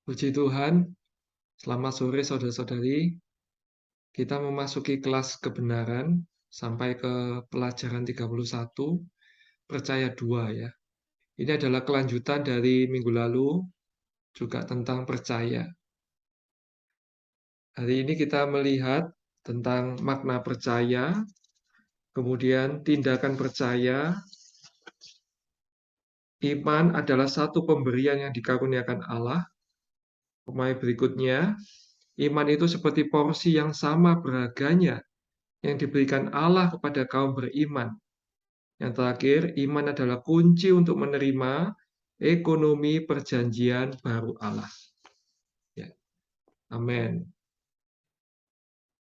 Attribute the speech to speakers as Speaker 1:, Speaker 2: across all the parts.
Speaker 1: Puji Tuhan, selamat sore saudara-saudari. Kita memasuki kelas kebenaran sampai ke pelajaran 31, percaya dua ya. Ini adalah kelanjutan dari minggu lalu, juga tentang percaya. Hari ini kita melihat tentang makna percaya, kemudian tindakan percaya. Iman adalah satu pemberian yang dikaruniakan Allah. Pemain berikutnya, iman itu seperti porsi yang sama berharganya yang diberikan Allah kepada kaum beriman. Yang terakhir, iman adalah kunci untuk menerima ekonomi perjanjian baru Allah. Ya. Amin.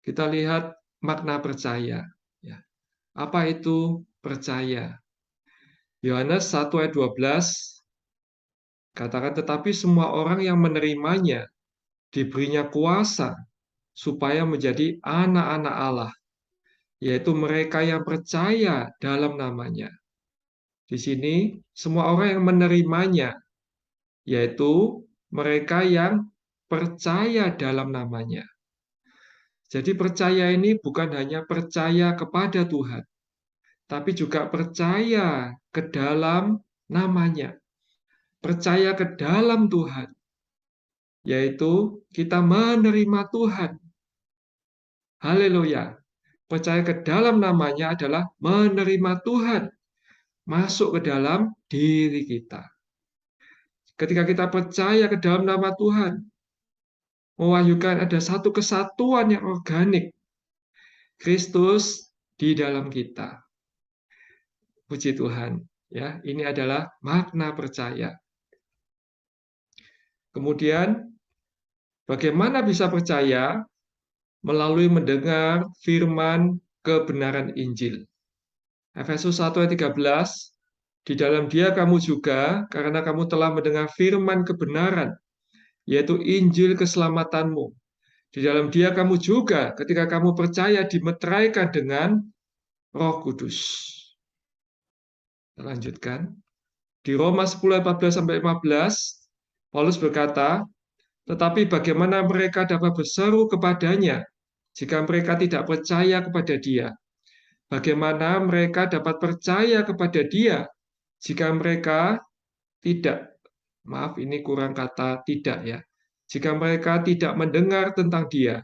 Speaker 1: Kita lihat makna percaya. Ya. Apa itu percaya? Yohanes 1 ayat 12 katakan, tetapi semua orang yang menerimanya diberinya kuasa supaya menjadi anak-anak Allah, yaitu mereka yang percaya dalam namanya. Di sini, semua orang yang menerimanya, yaitu mereka yang percaya dalam namanya. Jadi percaya ini bukan hanya percaya kepada Tuhan, tapi juga percaya ke dalam namanya. Percaya ke dalam Tuhan, yaitu kita menerima Tuhan. Haleluya. Percaya ke dalam namanya adalah menerima Tuhan masuk ke dalam diri kita. Ketika kita percaya ke dalam nama Tuhan, mewahyukan ada satu kesatuan yang organik, Kristus di dalam kita. Puji Tuhan, ya. Ini adalah makna percaya. Kemudian, bagaimana bisa percaya? Melalui mendengar firman kebenaran Injil. Efesus 1 ayat 13, di dalam Dia kamu juga, karena kamu telah mendengar firman kebenaran, yaitu Injil keselamatanmu. Di dalam Dia kamu juga, ketika kamu percaya, dimeteraikan dengan Roh Kudus. Kita lanjutkan. Di Roma 10 ayat 14-15, Paulus berkata, tetapi bagaimana mereka dapat berseru kepadanya jika mereka tidak percaya kepada Dia? Bagaimana mereka dapat percaya kepada Dia jika mereka tidak, maaf ini kurang kata tidak ya, jika mereka tidak mendengar tentang Dia?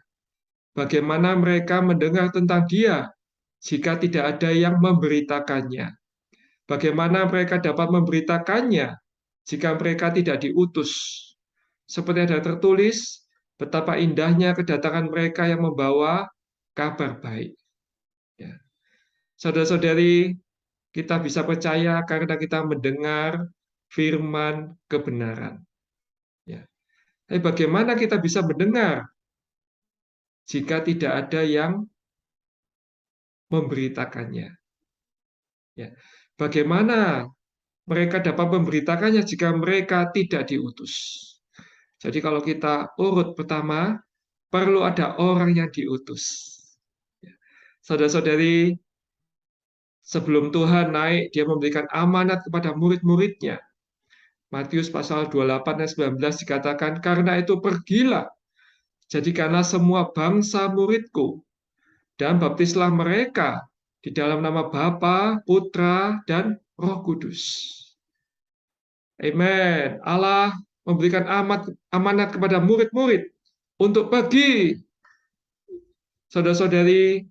Speaker 1: Bagaimana mereka mendengar tentang Dia jika tidak ada yang memberitakannya? Bagaimana mereka dapat memberitakannya jika mereka tidak diutus? Seperti ada tertulis, betapa indahnya kedatangan mereka yang membawa kabar baik. Ya. Saudara-saudari, kita bisa percaya karena kita mendengar firman kebenaran. Ya. Tapi bagaimana kita bisa mendengar jika tidak ada yang memberitakannya? Ya. Bagaimana mereka dapat memberitakannya jika mereka tidak diutus? Jadi kalau kita urut pertama, perlu ada orang yang diutus. Saudara-saudari, sebelum Tuhan naik, dia memberikan amanat kepada murid-muridnya. Matius pasal 28 ayat 19 dikatakan, karena itu pergilah, jadikanlah semua bangsa muridku, dan baptislah mereka di dalam nama Bapa, Putra, dan Roh Kudus. Amin. Allah memberikan amanat kepada murid-murid untuk pergi. Saudara-saudari,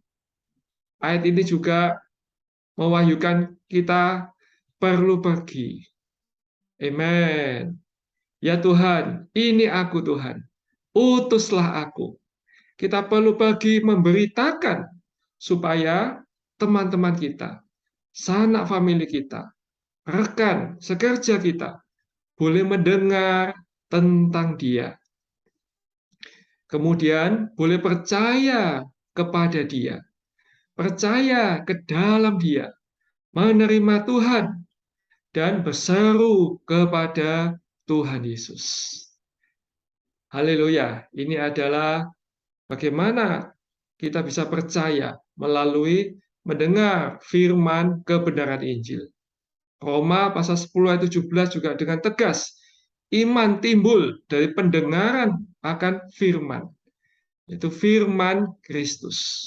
Speaker 1: ayat ini juga mewahyukan kita perlu pergi. Amin. Ya Tuhan, ini aku Tuhan. Utuslah aku. Kita perlu pergi memberitakan supaya teman-teman kita, sanak famili kita, rekan sekerja kita boleh mendengar tentang Dia. Kemudian boleh percaya kepada Dia. Percaya ke dalam Dia. Menerima Tuhan. Dan berseru kepada Tuhan Yesus. Haleluya. Ini adalah bagaimana kita bisa percaya melalui mendengar firman kebenaran Injil. Roma pasal 10 ayat 17 juga dengan tegas. Iman timbul dari pendengaran akan firman. Itu firman Kristus.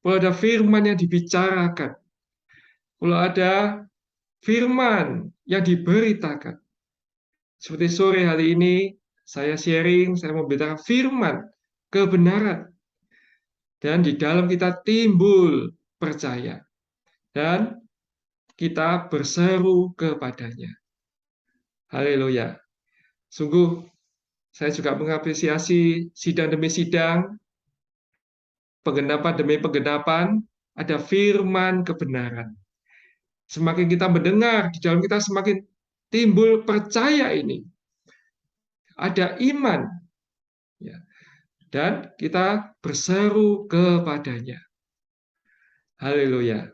Speaker 1: Kalau ada firman yang dibicarakan, kalau ada firman yang diberitakan. Seperti sore hari ini, saya sharing, saya memberitakan firman, kebenaran. Dan di dalam kita timbul percaya. Dan kita berseru kepadanya. Haleluya. Sungguh, saya juga mengapresiasi sidang demi sidang, penggenapan demi penggenapan, ada firman kebenaran. Semakin kita mendengar, di dalam kita semakin timbul percaya ini. Ada iman. Ya. Dan kita berseru kepadanya. Haleluya.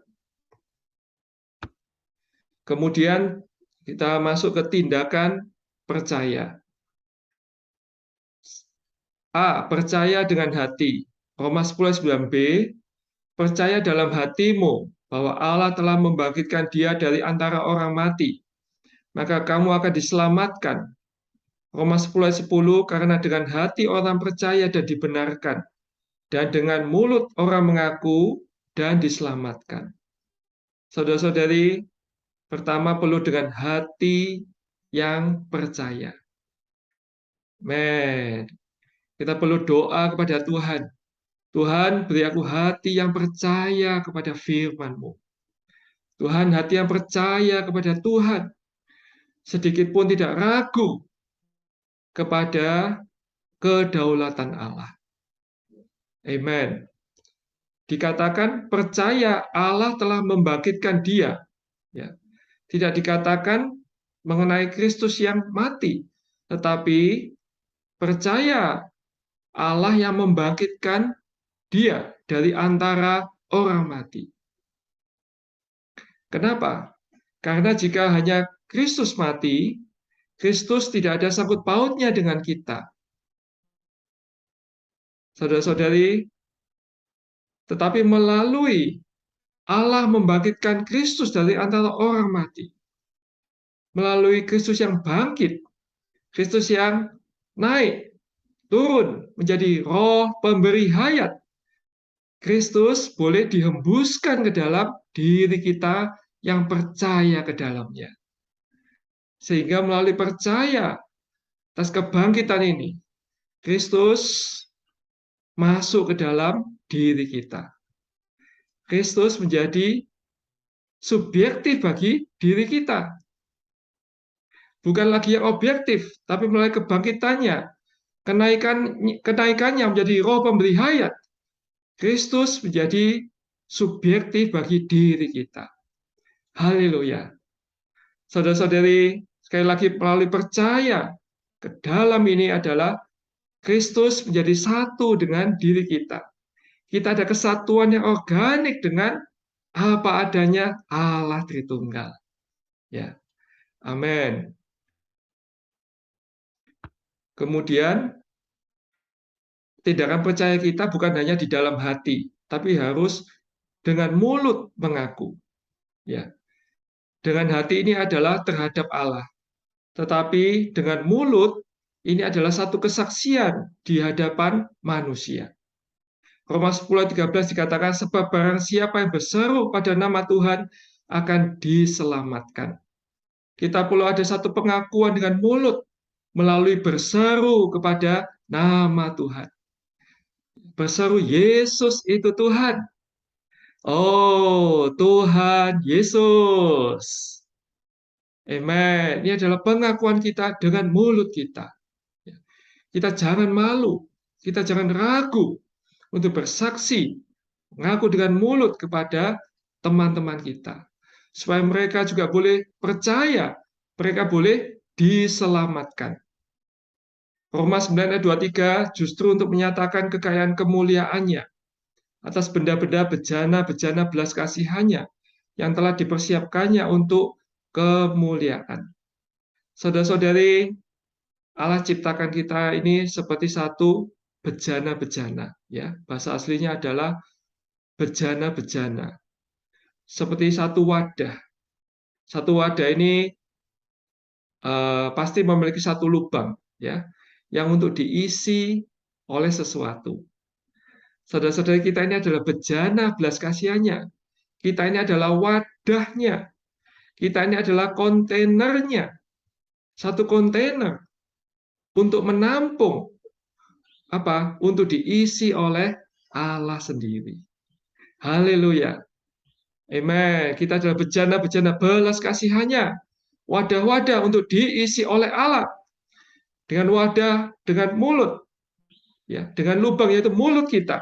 Speaker 1: Kemudian kita masuk ke tindakan percaya. A. Percaya dengan hati. Roma 10:9b, percaya dalam hatimu bahwa Allah telah membangkitkan dia dari antara orang mati, maka kamu akan diselamatkan. Roma 10:10, karena dengan hati orang percaya dan dibenarkan, dan dengan mulut orang mengaku dan diselamatkan. Saudara-saudari, pertama perlu dengan hati yang percaya. Kita perlu doa kepada Tuhan. Tuhan, beri aku hati yang percaya kepada firman-Mu. Tuhan, hati yang percaya kepada Tuhan. Sedikit pun tidak ragu kepada kedaulatan Allah. Amen. Dikatakan percaya Allah telah membangkitkan dia. Ya. Tidak dikatakan mengenai Kristus yang mati, tetapi percaya Allah yang membangkitkan dia dari antara orang mati. Kenapa? Karena jika hanya Kristus mati, Kristus tidak ada sangkut pautnya dengan kita. Saudara-saudari, tetapi melalui Allah membangkitkan Kristus dari antara orang mati. Melalui Kristus yang bangkit, Kristus yang naik, turun menjadi roh pemberi hayat. Kristus boleh dihembuskan ke dalam diri kita yang percaya ke dalamnya. Sehingga melalui percaya atas kebangkitan ini, Kristus masuk ke dalam diri kita. Kristus menjadi subjektif bagi diri kita. Bukan lagi yang objektif, tapi melalui kebangkitannya, kenaikannya menjadi roh pemberi hayat. Kristus menjadi subjektif bagi diri kita. Haleluya. Saudara-saudari, sekali lagi melalui percaya ke dalam ini adalah Kristus menjadi satu dengan diri kita. Kita ada kesatuan yang organik dengan apa adanya Allah Tritunggal. Ya. Amin. Kemudian tindakan percaya kita bukan hanya di dalam hati, tapi harus dengan mulut mengaku. Ya. Dengan hati ini adalah terhadap Allah. Tetapi dengan mulut ini adalah satu kesaksian di hadapan manusia. Roma 10:13 dikatakan, sebab barang siapa yang berseru pada nama Tuhan akan diselamatkan. Kita perlu ada satu pengakuan dengan mulut melalui berseru kepada nama Tuhan. Berseru, Yesus itu Tuhan. Oh, Tuhan Yesus. Amen. Ini adalah pengakuan kita dengan mulut kita. Kita jangan malu, kita jangan ragu untuk bersaksi, mengaku dengan mulut kepada teman-teman kita. Supaya mereka juga boleh percaya, mereka boleh diselamatkan. Roma 9 ayat 23 justru untuk menyatakan kekayaan kemuliaannya atas benda-benda bejana-bejana belas kasihannya yang telah dipersiapkannya untuk kemuliaan. Saudara-saudari, Allah ciptakan kita ini seperti satu bejana-bejana, ya. Bahasa aslinya adalah bejana-bejana. Seperti satu wadah. Satu wadah ini pasti memiliki satu lubang, ya, yang untuk diisi oleh sesuatu. Saudara-saudara, kita ini adalah bejana belas kasihannya. Kita ini adalah wadahnya. Kita ini adalah kontainernya. Satu kontainer untuk menampung apa? Untuk diisi oleh Allah sendiri. Haleluya. Amen. Kita adalah bejana-bejana belas kasihannya. Wadah-wadah untuk diisi oleh Allah. Dengan wadah, dengan mulut. Ya, dengan lubang yaitu mulut kita.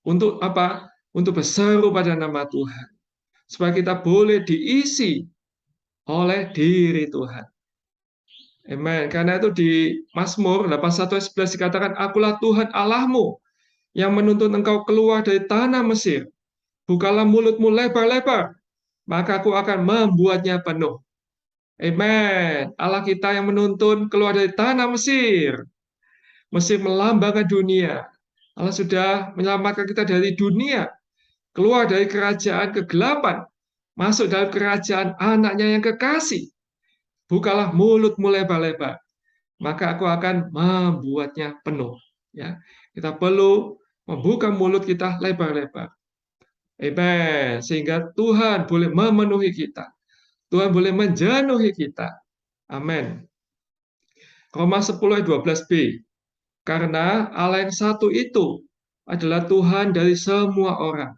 Speaker 1: Untuk apa? Untuk berseru pada nama Tuhan. Supaya kita boleh diisi oleh diri Tuhan. Amen. Karena itu di Mazmur 81:11 dikatakan, Akulah Tuhan Allahmu yang menuntun engkau keluar dari tanah Mesir. Bukalah mulutmu lebar-lebar, maka aku akan membuatnya penuh. Amen. Allah kita yang menuntun keluar dari tanah Mesir. Mesir melambangkan dunia. Allah sudah menyelamatkan kita dari dunia, keluar dari kerajaan kegelapan, masuk dalam kerajaan anaknya yang kekasih. Bukalah mulutmu lebar-lebar, maka aku akan membuatnya penuh. Ya, kita perlu membuka mulut kita lebar-lebar. Amen. Sehingga Tuhan boleh memenuhi kita. Tuhan boleh menjenuhi kita. Amin. Roma 10 ayat 12b. Karena Allah yang satu itu adalah Tuhan dari semua orang,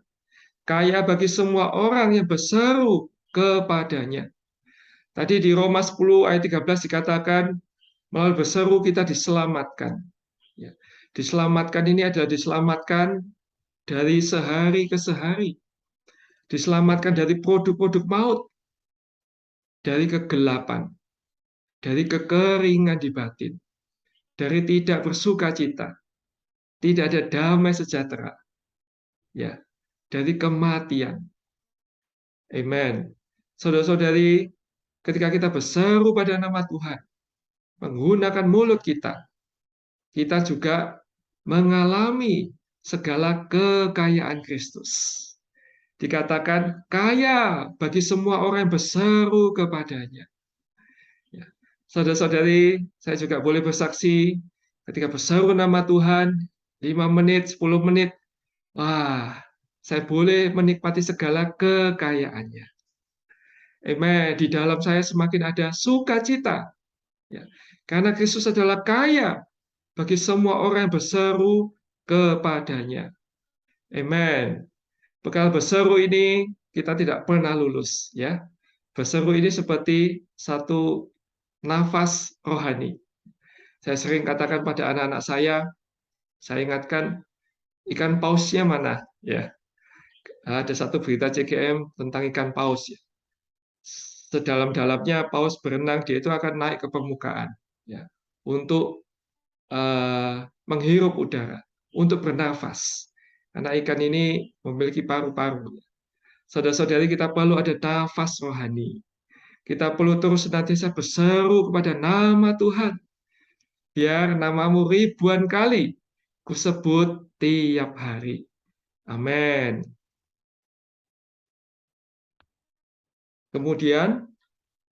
Speaker 1: kaya bagi semua orang yang berseru kepadanya. Tadi di Roma 10 ayat 13 dikatakan, melalui berseru kita diselamatkan. Ya. Diselamatkan ini adalah diselamatkan dari sehari ke sehari. Diselamatkan dari produk-produk maut, dari kegelapan, dari kekeringan di batin, dari tidak bersuka cita, tidak ada damai sejahtera, ya, dari kematian. Amen. Saudara-saudari, ketika kita berseru pada nama Tuhan, menggunakan mulut kita juga mengalami segala kekayaan Kristus. Dikatakan kaya bagi semua orang yang berseru kepadanya. Ya. Saudara-saudari, saya juga boleh bersaksi ketika berseru nama Tuhan 5 menit, 10 menit, wah, saya boleh menikmati segala kekayaannya. Amen. Di dalam saya semakin ada sukacita. Ya. Karena Kristus adalah kaya bagi semua orang yang berseru kepadanya. Amen. Bekal berseru ini kita tidak pernah lulus, ya. Berseru ini seperti satu nafas rohani. Saya sering katakan pada anak-anak saya ingatkan, ikan pausnya mana? Ya, ada satu berita CGM tentang ikan paus. Ya. Sedalam-dalamnya paus berenang, dia itu akan naik ke permukaan, ya, untuk menghirup udara, untuk bernafas. Karena ikan ini memiliki paru-paru. Saudara-saudari, kita perlu ada nafas rohani. Kita perlu terus senantiasa berseru kepada nama Tuhan. Biar namamu ribuan kali kusebut tiap hari. Amin. Kemudian,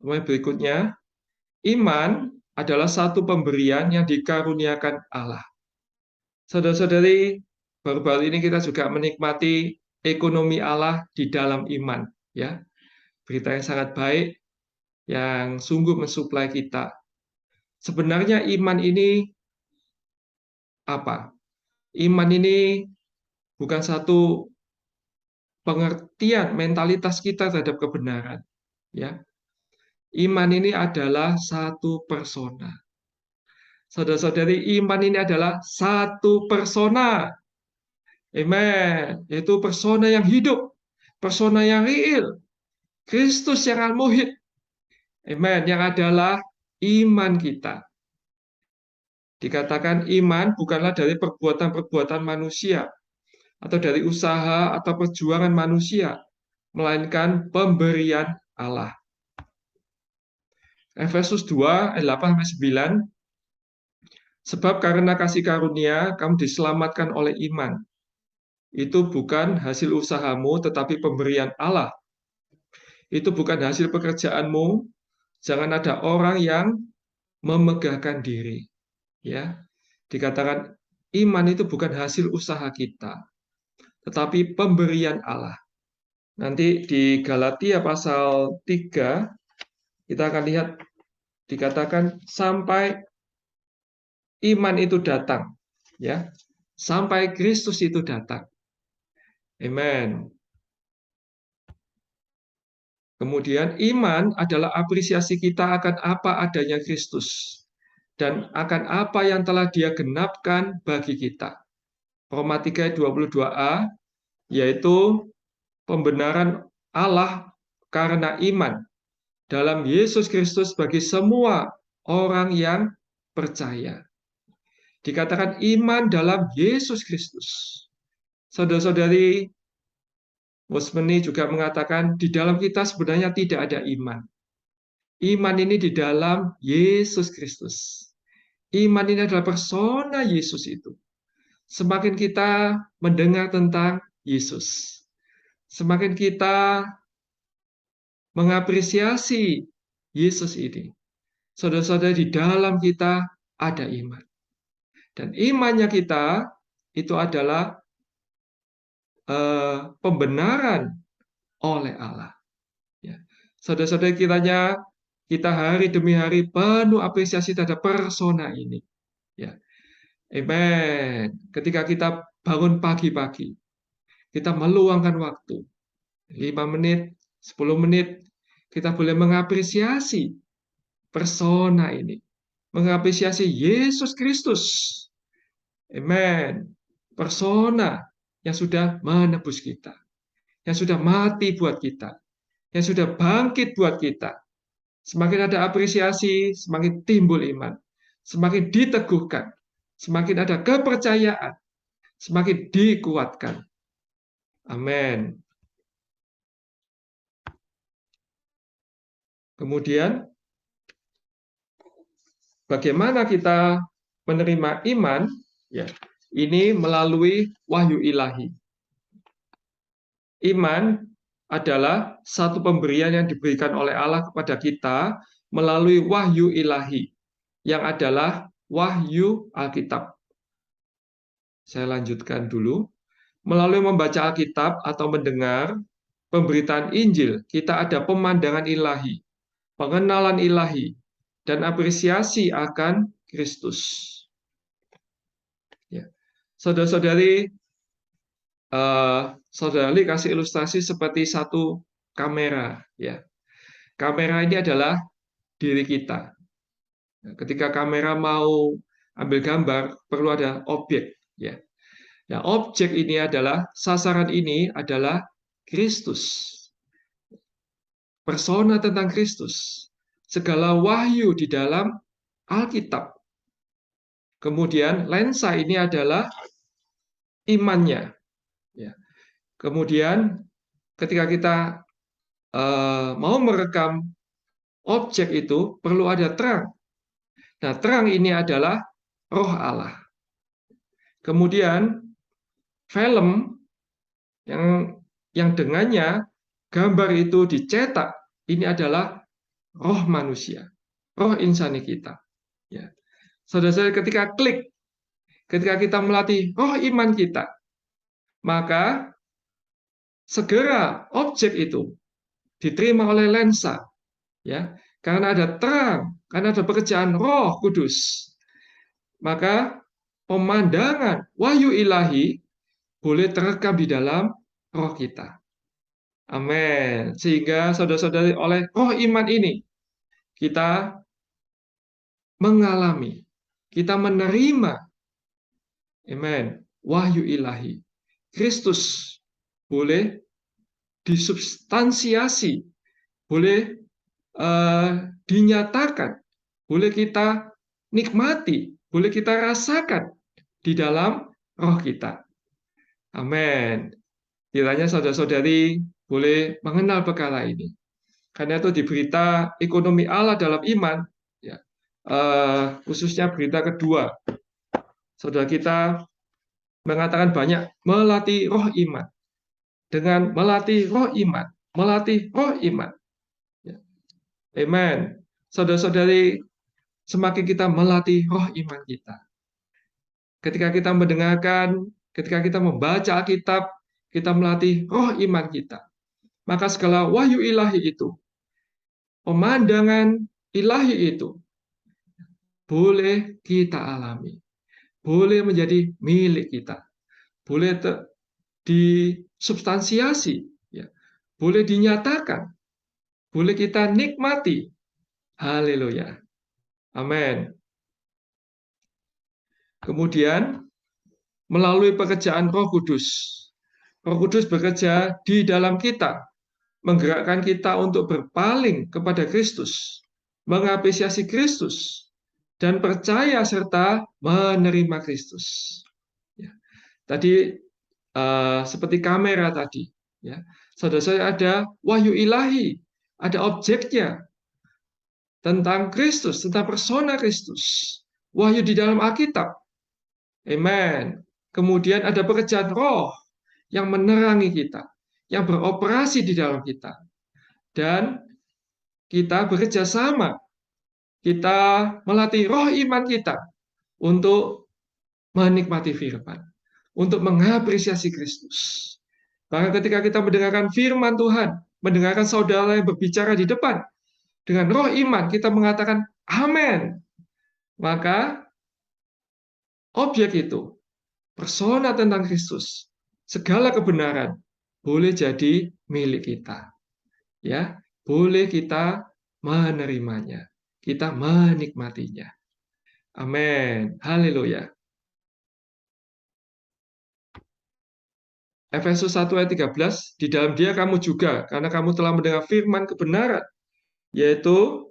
Speaker 1: berikutnya, iman adalah satu pemberian yang dikaruniakan Allah. Saudara-saudari, baru-baru ini kita juga menikmati ekonomi Allah di dalam iman. Ya, berita yang sangat baik, yang sungguh mensuplai kita. Sebenarnya iman ini apa? Iman ini bukan satu pengertian mentalitas kita terhadap kebenaran, ya. Iman ini adalah satu persona. Saudara-saudari, iman ini adalah satu persona. Amen. Yaitu persona yang hidup, persona yang real, Kristus yang al-muhid. Amen. Yang adalah iman kita. Dikatakan iman bukanlah dari perbuatan-perbuatan manusia atau dari usaha atau perjuangan manusia, melainkan pemberian Allah. Efesus 2 ayat 8-9. Sebab karena kasih karunia kamu diselamatkan oleh iman. Itu bukan hasil usahamu tetapi pemberian Allah. itu bukan hasil pekerjaanmu. Jangan ada orang yang memegahkan diri. Ya, dikatakan iman itu bukan hasil usaha kita, tetapi pemberian Allah. Nanti di Galatia pasal 3 kita akan lihat dikatakan sampai iman itu datang, ya. Sampai Kristus itu datang. Amen. Kemudian iman adalah apresiasi kita akan apa adanya Kristus dan akan apa yang telah Dia genapkan bagi kita. Roma 3 ayat 22a, yaitu pembenaran Allah karena iman dalam Yesus Kristus bagi semua orang yang percaya. Dikatakan iman dalam Yesus Kristus. Saudara-saudari, Wosmeni juga mengatakan di dalam kita sebenarnya tidak ada iman. Iman ini di dalam Yesus Kristus. Iman ini adalah persona Yesus itu. Semakin kita mendengar tentang Yesus, semakin kita mengapresiasi Yesus ini, saudara-saudara, di dalam kita ada iman. Dan imannya kita itu adalah pembenaran oleh Allah. Ya. Saudara-saudara, kiranya kita hari demi hari penuh apresiasi terhadap persona ini. Ya. Amen. Ketika kita bangun pagi-pagi, kita meluangkan waktu 5 menit, 10 menit, kita boleh mengapresiasi persona ini, mengapresiasi Yesus Kristus. Amen. Persona yang sudah menebus kita, yang sudah mati buat kita, yang sudah bangkit buat kita. Semakin ada apresiasi, semakin timbul iman, semakin diteguhkan, semakin ada kepercayaan, semakin dikuatkan. Amin. Kemudian, bagaimana kita menerima iman? Ya, ini melalui wahyu ilahi. Iman adalah satu pemberian yang diberikan oleh Allah kepada kita melalui wahyu ilahi, yang adalah wahyu Alkitab. Saya lanjutkan dulu. Melalui membaca Alkitab atau mendengar pemberitaan Injil, kita ada pemandangan ilahi, pengenalan ilahi, dan apresiasi akan Kristus. Ya. Saudara-saudari, saudara Li kasih ilustrasi seperti satu kamera. Ya. Kamera ini adalah diri kita. Ketika kamera mau ambil gambar, perlu ada objek. Ya. Nah, objek ini adalah, sasaran ini adalah Kristus. Persona tentang Kristus. Segala wahyu di dalam Alkitab. Kemudian lensa ini adalah imannya. Ya. Kemudian ketika kita mau merekam objek itu, perlu ada terang. Nah, terang ini adalah Roh Allah. Kemudian film yang dengannya gambar itu dicetak, ini adalah roh manusia, roh insani kita. Ya. Saudara-saudara, ketika kita melatih roh iman kita, maka segera objek itu diterima oleh lensa, ya, karena ada terang, karena ada pekerjaan Roh Kudus. Maka pemandangan wahyu ilahi boleh terekam di dalam roh kita. Amin. Sehingga saudara-saudari, oleh roh iman ini kita mengalami, kita menerima, amin, wahyu ilahi. Kristus boleh disubstansiasi, boleh dinyatakan, boleh kita nikmati, boleh kita rasakan di dalam roh kita. Amin. Kiranya saudara-saudari boleh mengenal perkara ini. Karena itu di berita ekonomi Allah dalam iman, ya, khususnya berita kedua, saudara kita mengatakan banyak melatih roh iman. Dengan melatih roh iman, melatih roh iman, Amen. Saudara-saudari, semakin kita melatih roh iman kita. Ketika kita mendengarkan, ketika kita membaca Alkitab, kita melatih roh iman kita. Maka segala wahyu ilahi itu, pemandangan ilahi itu, boleh kita alami. Boleh menjadi milik kita. Boleh disubstansiasi. Ya. Boleh dinyatakan. Boleh kita nikmati. Haleluya. Amin. Kemudian, melalui pekerjaan Roh Kudus. Roh Kudus bekerja di dalam kita, menggerakkan kita untuk berpaling kepada Kristus, mengapresiasi Kristus, dan percaya serta menerima Kristus. Ya. Tadi seperti kamera tadi, ya. Saudara-saudara, ada wahyu ilahi, ada objeknya tentang Kristus, tentang persona Kristus. Wahyu di dalam Alkitab. Amen. Kemudian ada pekerjaan roh yang menerangi kita, yang beroperasi di dalam kita. Dan kita bekerja sama. Kita melatih roh iman kita untuk menikmati firman, untuk mengapresiasi Kristus. Bahkan ketika kita mendengarkan firman Tuhan, mendengarkan saudara yang berbicara di depan, dengan roh iman kita mengatakan amin. Maka objek itu, persona tentang Kristus, segala kebenaran boleh jadi milik kita. Ya, boleh kita menerimanya. Kita menikmatinya. Amin. Haleluya. Efesus 1 ayat 13, di dalam Dia kamu juga, karena kamu telah mendengar firman kebenaran, yaitu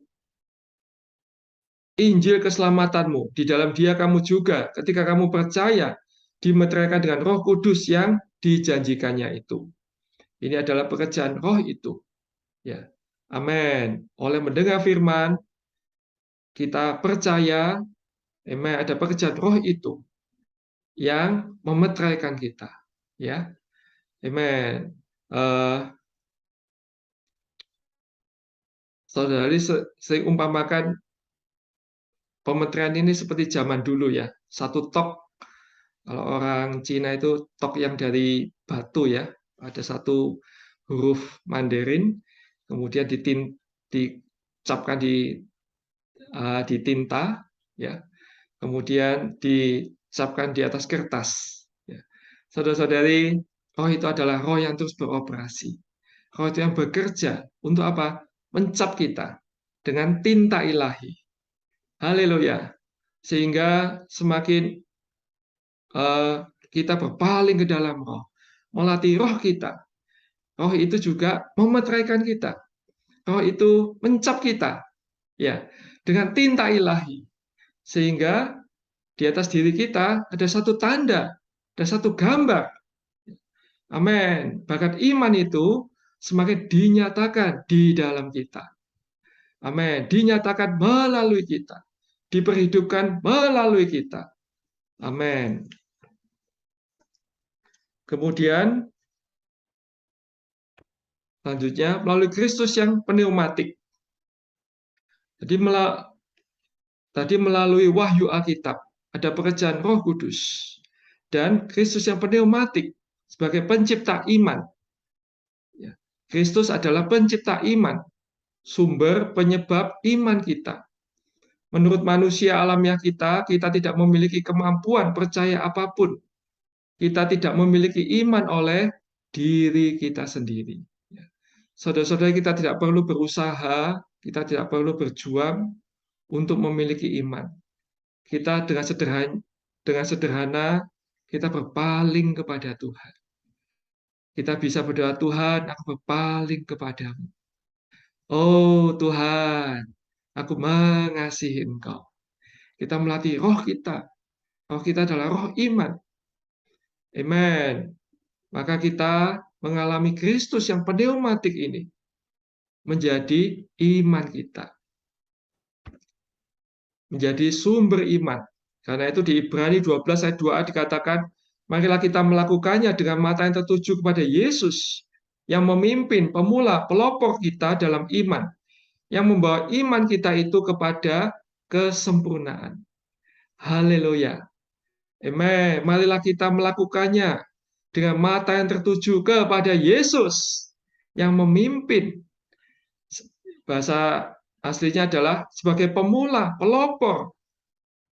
Speaker 1: Injil keselamatanmu. Di dalam Dia kamu juga, ketika kamu percaya, dimeteraikan dengan Roh Kudus yang dijanjikannya itu. Ini adalah pekerjaan Roh itu. Ya. Amin. Oleh mendengar firman, kita percaya, amin, ada pekerjaan Roh itu yang memeteraikan kita. Ya. Amin. Saudari sering umpamakan pemeteraian ini seperti zaman dulu ya. Satu tok, kalau orang Cina itu tok yang dari batu ya. Ada satu huruf Mandarin, kemudian dicapkan di tinta, ya. Kemudian dicapkan di atas kertas. Ya. Saudara-saudari, roh itu adalah roh yang terus beroperasi. Roh itu yang bekerja untuk apa? Mencap kita dengan tinta ilahi. Haleluya. Sehingga semakin kita berpaling ke dalam roh, melatih roh kita. Roh itu juga memeteraikan kita. Roh itu mencap kita, ya, dengan tinta ilahi. Sehingga di atas diri kita ada satu tanda, ada satu gambar. Amin. Bahkan iman itu semakin dinyatakan di dalam kita. Amin. Dinyatakan melalui kita. Diperhidupkan melalui kita. Amin. Kemudian, selanjutnya, melalui Kristus yang pneumatik. Tadi melalui wahyu Alkitab, ada pekerjaan Roh Kudus. Dan Kristus yang pneumatik sebagai pencipta iman. Kristus adalah pencipta iman, sumber penyebab iman kita. Menurut manusia alamiah kita tidak memiliki kemampuan percaya apapun. Kita tidak memiliki iman oleh diri kita sendiri. Saudara-saudara, kita tidak perlu berusaha, kita tidak perlu berjuang untuk memiliki iman. Kita dengan sederhana kita berpaling kepada Tuhan. Kita bisa berdoa, Tuhan, aku berpaling kepadamu. Oh Tuhan, aku mengasihi Engkau. Kita melatih roh kita. Roh kita adalah roh iman. Amen. Maka kita mengalami Kristus yang pneumatik ini menjadi iman kita. Menjadi sumber iman. Karena itu di Ibrani 12 ayat 2a dikatakan, marilah kita melakukannya dengan mata yang tertuju kepada Yesus, yang memimpin, pemula, pelopor kita dalam iman. yang membawa iman kita itu kepada kesempurnaan. Haleluya. Amen. Marilah kita melakukannya dengan mata yang tertuju kepada Yesus yang memimpin. Bahasa aslinya adalah sebagai pemula, pelopor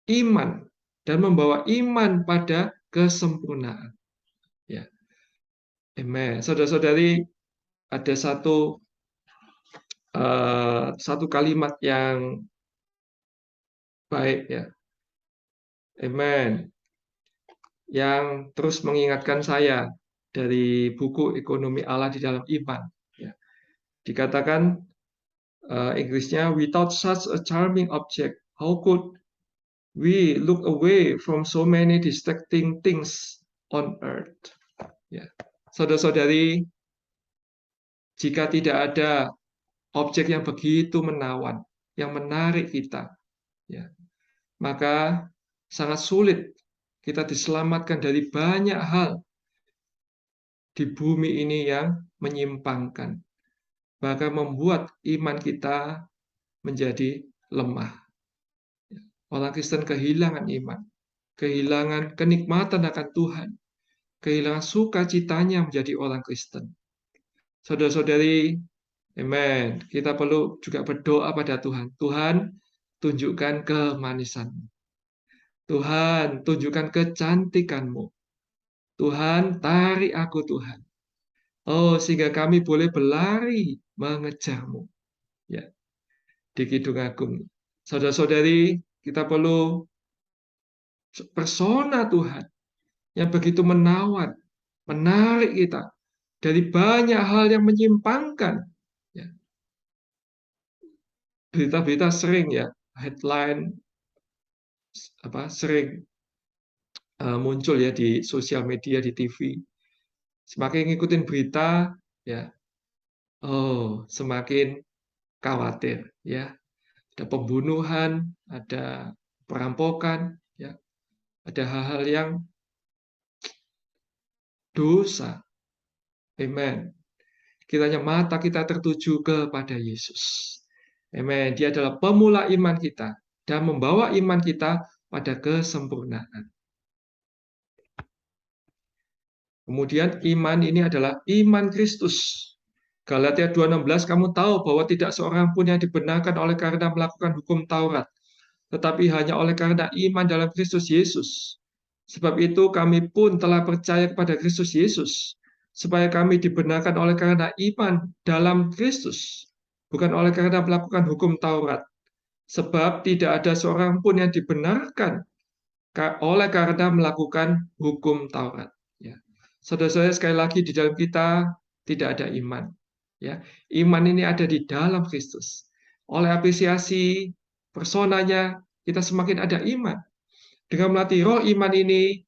Speaker 1: iman dan membawa iman pada kesempurnaan. Ya. Amen. Saudara-saudari, ada satu kalimat yang baik, ya. Amen. Yang terus mengingatkan saya dari buku Ekonomi Allah di dalam Iman. Ya. Dikatakan Inggrisnya, without such a charming object, how could we look away from so many distracting things on earth? Ya. Saudara-saudari, jika tidak ada objek yang begitu menawan, yang menarik kita, ya, maka sangat sulit kita diselamatkan dari banyak hal di bumi ini yang menyimpangkan, bahkan membuat iman kita menjadi lemah. Orang Kristen kehilangan iman, kehilangan kenikmatan akan Tuhan, kehilangan sukacitanya menjadi orang Kristen. Saudara-saudari, amen. Kita perlu juga berdoa pada Tuhan. Tuhan, tunjukkan kemanisan-Mu. Tuhan, tunjukkan kecantikan-Mu. Tuhan, tarik aku Tuhan. Oh, sehingga kami boleh berlari mengejar-Mu. Ya, di Kidung Agung. Saudara-saudari, kita perlu persona Tuhan yang begitu menawan, menarik kita dari banyak hal yang menyimpangkan. Ya. Berita-berita sering, ya, headline sering muncul, ya, di sosial media, di TV. Semakin ngikutin berita, ya, oh, semakin khawatir, ya. Ada pembunuhan, ada perampokan, ya, ada hal-hal yang dosa. Amen. Kiranya mata kita tertuju kepada Yesus. Amen. Dia adalah pemula iman kita dan membawa iman kita pada kesempurnaan. Kemudian iman ini adalah iman Kristus. Galatia 2:16, kamu tahu bahwa tidak seorang pun yang dibenarkan oleh karena melakukan hukum Taurat, tetapi hanya oleh karena iman dalam Kristus Yesus. Sebab itu kami pun telah percaya kepada Kristus Yesus, supaya kami dibenarkan oleh karena iman dalam Kristus, bukan oleh karena melakukan hukum Taurat. Sebab tidak ada seorang pun yang dibenarkan oleh karena melakukan hukum Taurat. Ya. Saudara-saudara, sekali lagi di dalam kita tidak ada iman. Ya, iman ini ada di dalam Kristus. Oleh apresiasi personanya, kita semakin ada iman. Dengan melatih roh iman ini,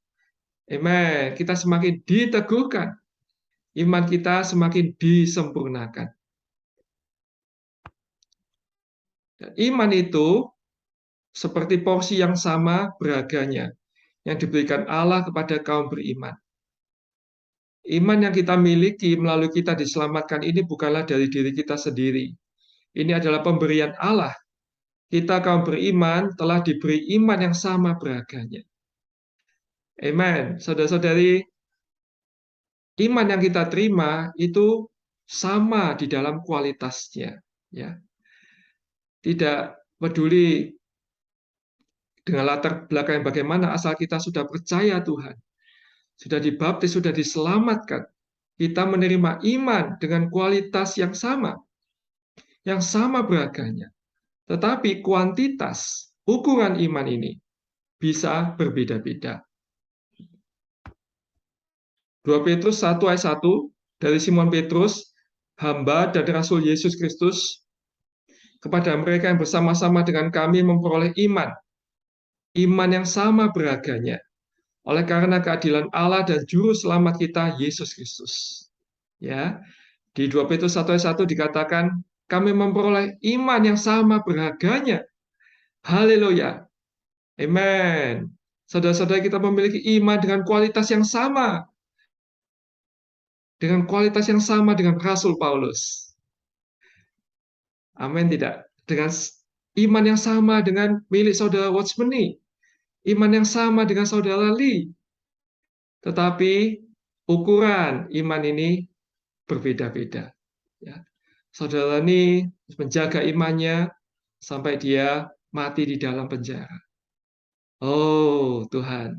Speaker 1: amen, kita semakin diteguhkan. Iman kita semakin disempurnakan. Dan iman itu seperti porsi yang sama beraganya yang diberikan Allah kepada kaum beriman. Iman yang kita miliki melalui kita diselamatkan ini bukanlah dari diri kita sendiri. Ini adalah pemberian Allah. Kita kaum beriman telah diberi iman yang sama beraganya. Amen. Saudara-saudari, iman yang kita terima itu sama di dalam kualitasnya. Ya. Tidak peduli dengan latar belakang bagaimana, asal kita sudah percaya Tuhan, sudah dibaptis, sudah diselamatkan, kita menerima iman dengan kualitas yang sama beraganya. Tetapi kuantitas, ukuran iman ini bisa berbeda-beda. 2 Petrus 1 ayat 1 dari Simon Petrus, hamba dan Rasul Yesus Kristus, kepada mereka yang bersama-sama dengan kami memperoleh iman yang sama beraganya, oleh karena keadilan Allah dan juru selamat kita Yesus Kristus. Ya, di 2 Petrus 1 ayat 1 dikatakan kami memperoleh iman yang sama beraganya. Haleluya. Amen. Saudara-saudara, kita memiliki iman dengan kualitas yang sama. Dengan kualitas yang sama dengan Rasul Paulus. Amin tidak? Dengan iman yang sama dengan milik saudara Watchmeni, iman yang sama dengan saudara Lee. Tetapi ukuran iman ini berbeda-beda. Ya. Saudara ini menjaga imannya sampai dia mati di dalam penjara. Oh Tuhan,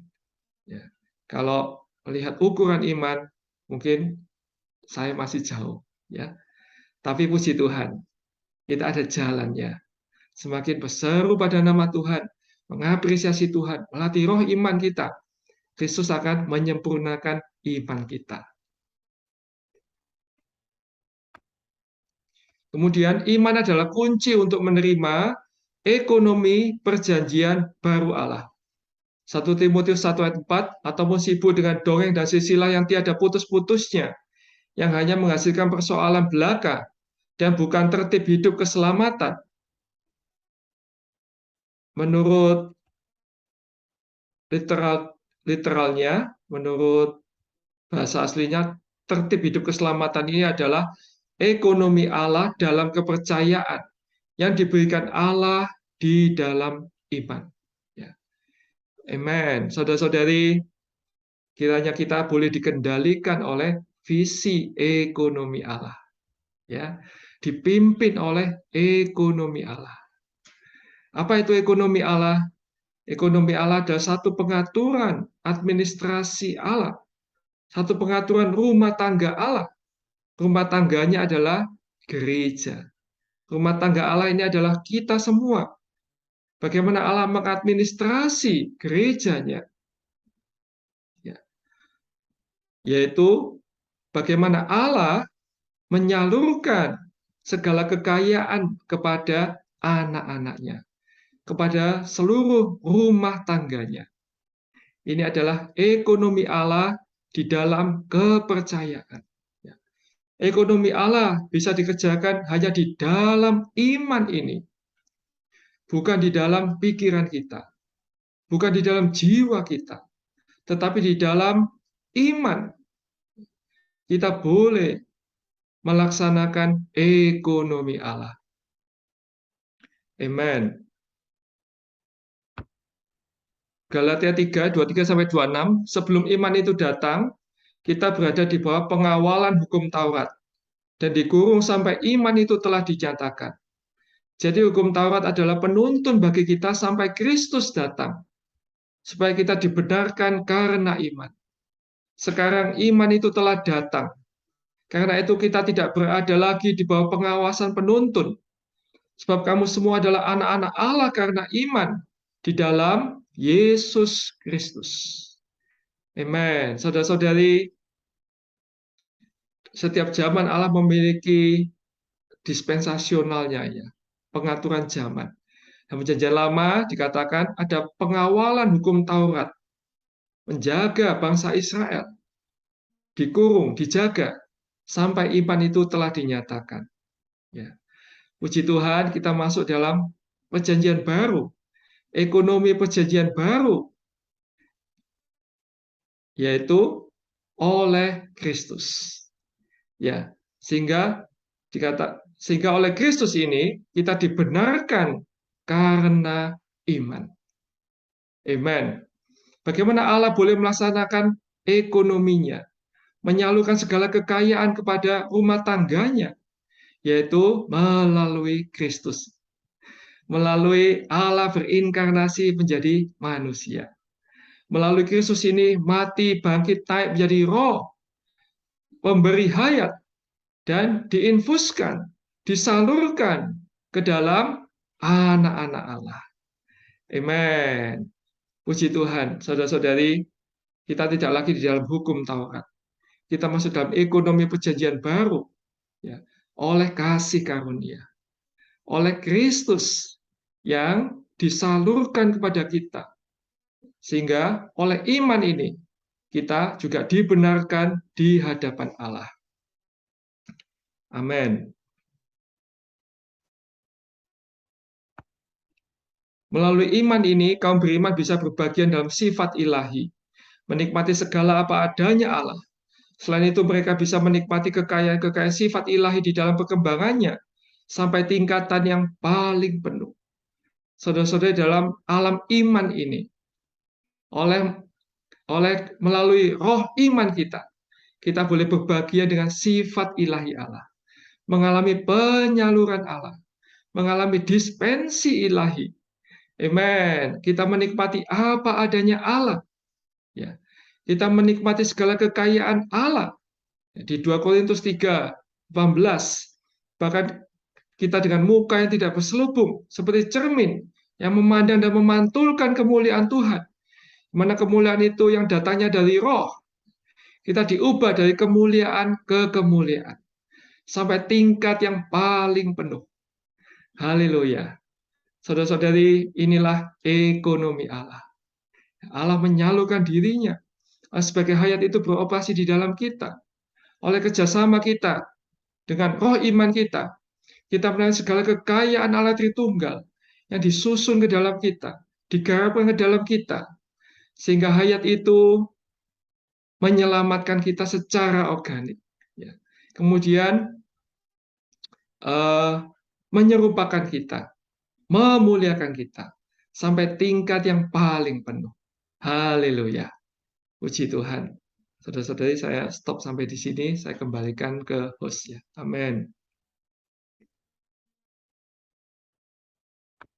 Speaker 1: ya. Kalau melihat ukuran iman, mungkin saya masih jauh, ya. Tapi puji Tuhan, kita ada jalannya. Semakin berseru pada nama Tuhan, mengapresiasi Tuhan, melatih roh iman kita, Kristus akan menyempurnakan iman kita. Kemudian iman adalah kunci untuk menerima ekonomi perjanjian baru Allah. 1 Timotius 1 ayat 4, ataupun sibuk dengan dongeng dan silsilah yang tiada putus-putusnya, yang hanya menghasilkan persoalan belaka dan bukan tertib hidup keselamatan. Menurut literalnya, menurut bahasa aslinya, tertib hidup keselamatan ini adalah ekonomi Allah dalam kepercayaan yang diberikan Allah di dalam iman. Ya. Amen. Saudara-saudari, kiranya kita boleh dikendalikan oleh visi ekonomi Allah. Ya, dipimpin oleh ekonomi Allah. Apa itu ekonomi Allah? Ekonomi Allah adalah satu pengaturan administrasi Allah, satu pengaturan rumah tangga Allah. Rumah tangganya adalah gereja. Rumah tangga Allah ini adalah kita semua. Bagaimana Allah mengadministrasi gerejanya, ya. Yaitu bagaimana Allah menyalurkan segala kekayaan kepada anak-anaknya, kepada seluruh rumah tangganya. Ini adalah ekonomi Allah di dalam kepercayaan. Ekonomi Allah bisa dikerjakan hanya di dalam iman ini, bukan di dalam pikiran kita, bukan di dalam jiwa kita, tetapi di dalam iman. Kita boleh melaksanakan ekonomi Allah. Amen. Galatia 3, 23-26, sebelum iman itu datang, kita berada di bawah pengawalan hukum Taurat, dan dikurung sampai iman itu telah dinyatakan. Jadi hukum Taurat adalah penuntun bagi kita sampai Kristus datang, supaya kita dibenarkan karena iman. Sekarang iman itu telah datang. Karena itu kita tidak berada lagi di bawah pengawasan penuntun. Sebab kamu semua adalah anak-anak Allah karena iman di dalam Yesus Kristus. Amen. Saudara-saudari, setiap zaman Allah memiliki dispensasionalnya, ya, pengaturan zaman. Dalam Perjanjian Lama dikatakan ada pengawalan hukum Taurat, menjaga bangsa Israel, dikurung, dijaga, sampai iman itu telah dinyatakan. Ya. Puji Tuhan, kita masuk dalam Perjanjian Baru, ekonomi Perjanjian Baru, yaitu oleh Kristus. Ya, sehingga oleh Kristus ini kita dibenarkan karena iman. Amen. Bagaimana Allah boleh melaksanakan ekonominya, menyalurkan segala kekayaan kepada rumah tangganya, yaitu melalui Kristus. Melalui Allah berinkarnasi menjadi manusia. Melalui Kristus ini mati, bangkit, naik menjadi roh, pemberi hayat, dan diinfuskan, disalurkan ke dalam anak-anak Allah. Amen. Puji Tuhan, saudara-saudari, kita tidak lagi di dalam hukum Taurat. Kita masuk dalam ekonomi perjanjian baru, ya, oleh kasih karunia, oleh Kristus yang disalurkan kepada kita. Sehingga oleh iman ini, kita juga dibenarkan di hadapan Allah. Amin. Melalui iman ini, kaum beriman bisa berbagian dalam sifat ilahi, menikmati segala apa adanya Allah. Selain itu, mereka bisa menikmati kekayaan-kekayaan sifat ilahi di dalam perkembangannya, sampai tingkatan yang paling penuh. Saudara-saudara, dalam alam iman ini, oleh melalui roh iman kita boleh berbahagia dengan sifat ilahi Allah, mengalami penyaluran Allah, mengalami dispensi ilahi. Amen. Kita menikmati apa adanya Allah. Ya. Kita menikmati segala kekayaan Allah. Di 2 Korintus 3:18, bahkan kita dengan muka yang tidak berselubung, seperti cermin yang memandang dan memantulkan kemuliaan Tuhan. Mana kemuliaan itu yang datangnya dari roh. Kita diubah dari kemuliaan ke kemuliaan. Sampai tingkat yang paling penuh. Haleluya. Saudara-saudari, inilah ekonomi Allah. Allah menyalurkan dirinya sebagai hayat itu beroperasi di dalam kita. Oleh kerjasama kita dengan roh iman kita menarik segala kekayaan Allah Tritunggal yang disusun ke dalam kita, digarapkan ke dalam kita, sehingga hayat itu menyelamatkan kita secara organik. Ya. Kemudian menyerupakan kita, memuliakan kita, sampai tingkat yang paling penuh. Haleluya. Puji Tuhan. Saudara-saudari, saya stop sampai di sini. Saya kembalikan ke host ya. Amin.